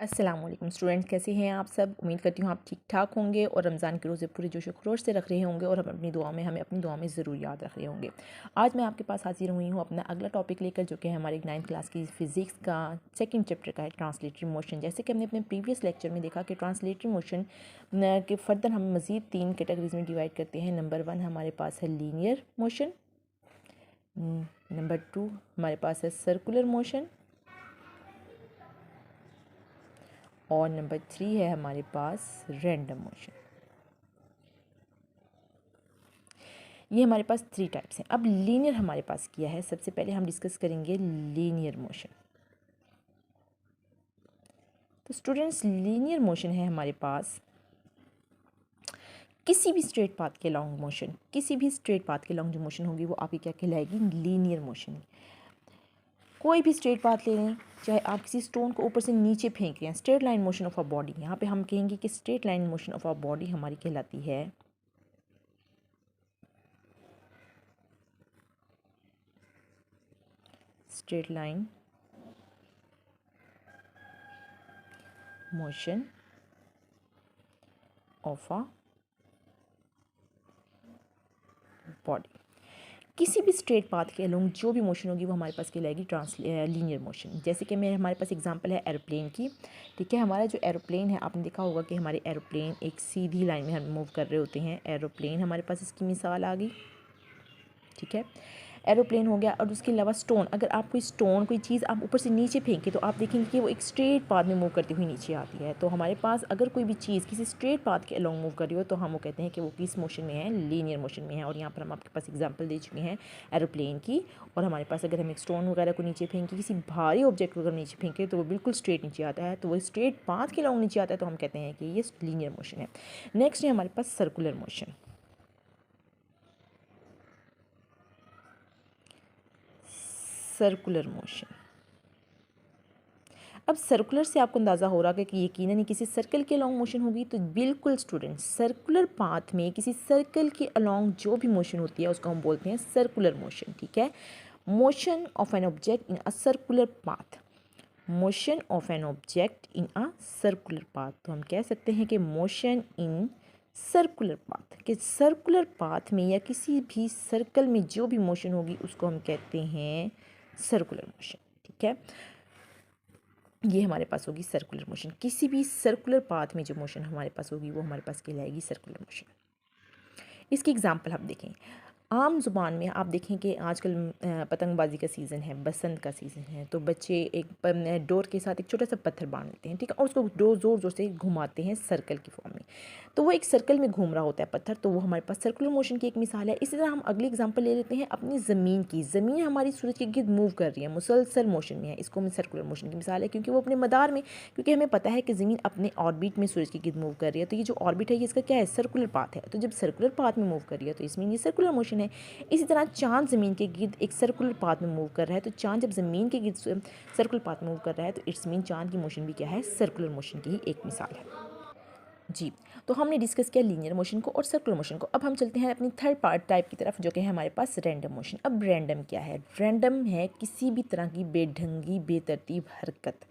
अस्सलाम वालेकुम स्टूडेंट्स, कैसे हैं आप सब। उम्मीद करती हूँ आप ठीक ठाक होंगे और रमज़ान के रोज़े पूरे जोश व खरोश से रख रहे होंगे और हमें अपनी दुआ में ज़रूर याद रख रहे होंगे। आज मैं आपके पास हाजिर हुई हूँ अपना अगला टॉपिक लेकर, जो कि है हमारे 9th क्लास की फ़िज़िक्स का सेकंड चैप्टर का है, ट्रांसलेटरी मोशन। जैसे कि हमने अपने प्रीवियस लेक्चर में देखा कि ट्रांसलेटरी मोशन के फर्दर हम मज़ीद 3 कैटेगरीज़ में डिवाइड करते हैं। नंबर 1 हमारे पास है लीनियर मोशन, नंबर 2 हमारे पास है सर्कुलर मोशन, और नंबर 3 है हमारे पास रैंडम मोशन। ये हमारे पास 3 टाइप्स हैं। अब लीनियर हमारे पास किया है, सबसे पहले हम डिस्कस करेंगे लीनियर मोशन। तो स्टूडेंट्स, लीनियर मोशन है हमारे पास किसी भी स्ट्रेट पाथ के लॉन्ग मोशन, किसी भी स्ट्रेट पाथ के लॉन्ग जो मोशन होगी वो आपकी क्या कहलाएगी, लीनियर मोशन। कोई भी स्ट्रेट पाथ ले लें, चाहे आप किसी स्टोन को ऊपर से नीचे फेंक रहे हैं, straight line motion of a body. यहाँ पे हम कहेंगे कि straight line motion of a body हमारी कहलाती है straight line motion of a body. किसी भी स्ट्रेट पाथ के अलोंग जो भी मोशन होगी वो हमारे पास कहलाएगी लीनियर मोशन। जैसे कि मेरे हमारे पास एग्जांपल है एरोप्लेन की। ठीक है, हमारा जो एरोप्लेन है, आपने देखा होगा कि हमारे एरोप्लेन एक सीधी लाइन में हम मूव कर रहे होते हैं। एरोप्लेन हमारे पास इसकी मिसाल आ गई। ठीक है, एरोप्लेन हो गया। और उसके अलावा स्टोन, अगर आप कोई स्टोन कोई चीज़ आप ऊपर से नीचे फेंकें तो आप देखेंगे कि वो एक स्ट्रेट पाथ में मूव करती हुई नीचे आती है। तो हमारे पास अगर कोई भी चीज़ किसी स्ट्रेट पाथ के अलोंग मूव कर रही हो तो हम वो कहते हैं कि वो किस मोशन में है, लीनियर मोशन में है। और यहाँ पर हम आपके पास एग्जांपल दे चुके हैं एरोप्लेन की। और हमारे पास अगर हम एक स्टोन वगैरह को नीचे फेंकें, किसी भारी ऑब्जेक्ट को अगर नीचे फेंकें तो वो बिल्कुल स्ट्रेट नीचे आता है, तो वो स्ट्रेट पाथ के अलोंग नीचे आता है, तो हम कहते हैं कि ये लीनियर मोशन है। नेक्स्ट है हमारे पास सर्कुलर मोशन। सर्कुलर मोशन, अब सर्कुलर से आपको अंदाज़ा हो रहा है कि यकीनन ही किसी सर्कल के अलॉन्ग मोशन होगी। तो बिल्कुल स्टूडेंट्स, सर्कुलर पाथ में किसी सर्कल के अलॉन्ग जो भी मोशन होती है उसको हम बोलते हैं सर्कुलर मोशन। ठीक है, motion of an object in a circular path, motion of an object in a circular path. तो हम कह सकते हैं कि मोशन इन सर्कुलर पाथ, कि सर्कुलर पाथ में या किसी भी सर्कल में जो भी मोशन होगी उसको हम कहते हैं सर्कुलर मोशन। ठीक है, ये हमारे पास होगी सर्कुलर मोशन। किसी भी सर्कुलर पाथ में जो मोशन हमारे पास होगी वो हमारे पास कहलाएगी सर्कुलर मोशन। इसकी एग्जांपल हम देखें। आम ज़ुबान में आप देखें कि आजकल पतंगबाजी का सीज़न है, बसंत का सीज़न है, तो बच्चे एक डोर के साथ एक छोटा सा पत्थर बांध लेते हैं। ठीक है, और उसको ज़ोर ज़ोर से घुमाते हैं सर्कल की फॉर्म में, तो वो एक सर्कल में घूम रहा होता है पत्थर। तो वो हमारे पास सर्कुलर मोशन की एक मिसाल है। इसी तरह हम अगली एग्जांपल ले लेते हैं अपनी ज़मीन की। ज़मीन हमारी सूरज के गिर्द मूव कर रही है, मुसलसल मोशन में है, इसको हम सर्कुलर मोशन की मिसाल है, क्योंकि वो अपने मदार में, क्योंकि हमें पता है कि ज़मीन अपने ऑर्बिट में सूरज के गिर्द मूव कर रही है। तो ये जो ऑर्बिट है ये इसका क्या है, सर्कुलर पाथ है। तो जब सर्कुलर पाथ में मूव कर रही है तो इसमें ये सर्कुलर मोशन है। इसी तरह चांद ज़मीन के गिर्द एक सर्कुलर पाथ में मूव कर रहा है। तो चांद जब ज़मीन के गिर्द सर्कुलर पाथ में मूव कर रहा है तो इट्स मीन चांद की मोशन भी क्या है, सर्कुलर मोशन की ही एक मिसाल है। जी, तो हमने डिस्कस किया लीनियर मोशन को और सर्कुलर मोशन को। अब हम चलते हैं अपनी थर्ड पार्ट टाइप की तरफ, जो कि है हमारे पास रैंडम मोशन। अब रैंडम क्या है, रैंडम है किसी भी तरह की बेढंगी बेतरतीब हरकत।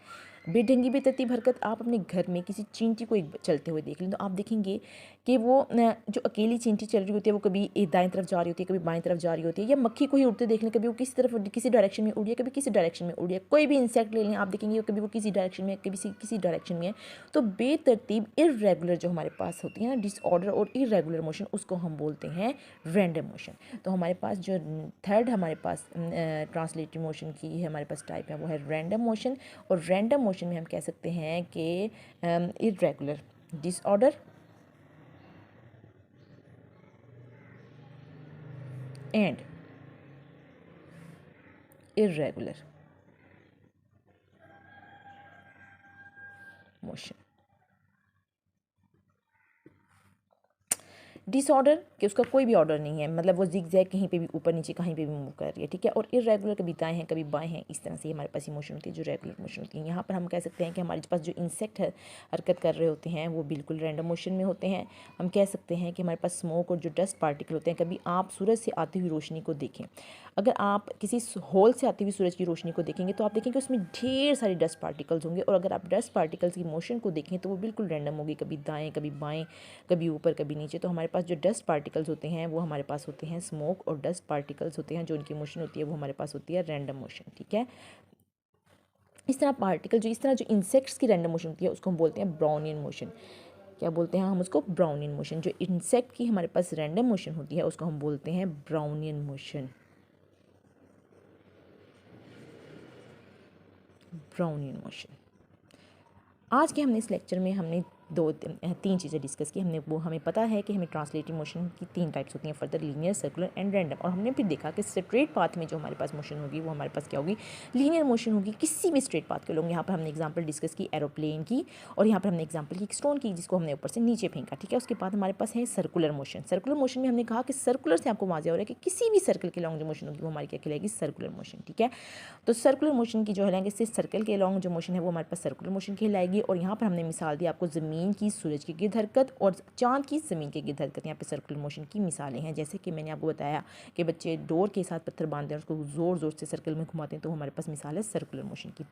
बेढंगी बेतरतीब हरकत, आप अपने घर में किसी चींटी को एक चलते हुए देख लें तो आप देखेंगे कि वो जो अकेली चींटी चल रही होती है वो कभी दाएं तरफ जा रही होती है, कभी बाएं तरफ जा रही होती है। या मक्खी को ही उड़ते देख लें, कभी वो किसी तरफ किसी डायरेक्शन में उड़ी है, कभी किसी डायरेक्शन में उड़ी है। कोई भी इंसेक्ट ले लें, आप देखेंगे कभी वो किसी डायरेक्शन में, कभी किसी डायरेक्शन में है। तो बेतरतीब इर्रेगुलर जो हमारे पास होती है ना, डिसऑर्डर और इर्रेगुलर मोशन, उसको हम बोलते हैं रैंडम मोशन। तो हमारे पास जो थर्ड हमारे पास ट्रांसलेटरी मोशन की है हमारे पास टाइप है वो है रैंडम मोशन। और रैंडम मोशन में हम कह सकते हैं कि irregular, disorder and irregular motion. Disorder कि उसका कोई भी ऑर्डर नहीं है, मतलब वो जिग जैग कहीं पे भी ऊपर नीचे कहीं पे भी मूव कर रही है, ठीक है। और इरेगुलर, कभी दाएं हैं कभी बाएं हैं, इस तरह से हमारे पास इमोशन होती है जो रेगुलर मोशन होती है। यहाँ पर हम कह सकते हैं कि हमारे पास जो इंसेक्ट है हरकत कर रहे होते हैं वो बिल्कुल रैंडम मोशन में होते हैं। हम कह सकते हैं कि हमारे पास स्मोक और जो डस्ट पार्टिकल होते हैं, कभी आप सूरज से आती हुई रोशनी को देखें, अगर आप किसी होल से आती हुई सूरज की रोशनी को देखेंगे तो आप देखेंगे उसमें ढेर सारी डस्ट पार्टिकल्स होंगे, और अगर आप डस्ट पार्टिकल्स की मोशन को देखें तो वो बिल्कुल रैंडम होगी, कभी दाएं कभी बाएं, कभी ऊपर कभी नीचे। तो हमारे पास जो डस्ट पार्टिकल्स होते हैं वो हमारे पास होते हैं स्मोक, और डस्ट पार्टिकल्स होते हैं जो उनकी मोशन होती है वो हमारे पास होती है रैंडम मोशन, ठीक है। इस तरह पार्टिकल जो इस तरह जो इंसेक्ट्स की रैंडम मोशन होती है उसको हम बोलते हैं ब्राउनियन मोशन। क्या बोलते हैं हम उसको? Brownian motion. जो इंसेक्ट की हमारे पास रैंडम मोशन होती है उसको हम बोलते हैं ब्राउनियन मोशन, ब्राउनियन मोशन। आज के हमने इस लेक्चर में हमने तीन चीज़ें डिस्कस की। हमें पता है कि हमें ट्रांसलेटिव मोशन की 3 टाइप्स होती हैं, further, linear, circular and random. और हमने फिर देखा कि स्ट्रेट पाथ में जो हमारे पास मोशन होगी वो हमारे पास क्या होगी? लीनियर मोशन होगी, किसी भी स्ट्रेट पाथ के लोग। यहाँ पर हमने एग्जांपल डिस्कस की एरोप्लेन की, और यहाँ पर हमने एग्जांपल की स्टोन की जिसको हमने ऊपर से नीचे फेंका, ठीक है। उसके बाद हमारे पास है सर्कुलर मोशन। सर्कुलर मोशन में हमने कहा कि सर्कुलर से आपको वाज़ेह हो रहा है कि किसी भी सर्कल के लॉन्ग जो मोशन होगी वो हमारी क्या कहलाएगी? सर्कुलर मोशन, ठीक है। तो सर्कुलर मोशन की जो है सिर्फ सर्कल के लॉन्ग जो मोशन है वो हमारे पास सर्कुलर मोशन कहलाएगी। और यहाँ पर हमने मिसाल दी आपको ज़मीन की सूरज की गिर्द हरकत और चांद की ज़मीन के गिर्द हरकत, यहाँ पे सर्कुलर मोशन की मिसालें हैं। जैसे कि मैंने आपको बताया कि बच्चे डोर के साथ पत्थर बांधते हैं उसको ज़ोर ज़ोर से सर्कल में घुमाते हैं, तो हमारे पास मिसाल है सर्कुलर मोशन की।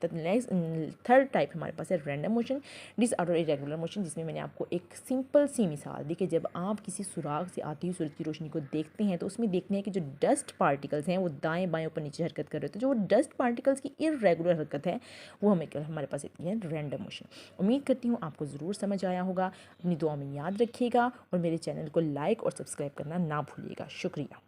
थर्ड टाइप हमारे पास है random motion, disorder irregular motion, जिसमें मैंने आपको एक सिंपल सी मिसाल दी कि जब आप किसी सुराग से आती हुई सूरज की रोशनी को देखते हैं तो उसमें देखते हैं कि जो डस्ट पार्टिकल्स हैं वो दाएं बाएं ऊपर नीचे हरकत कर रहे होते हैं। जो डस्ट पार्टिकल्स की इरेगुलर हरकत है वो हमारे पास इतनी है रैंडम मोशन। उम्मीद करती हूँ आपको ज़रूर समझ आया होगा। अपनी दुआ में याद रखिएगा और मेरे चैनल को लाइक और सब्सक्राइब करना ना भूलिएगा। शुक्रिया।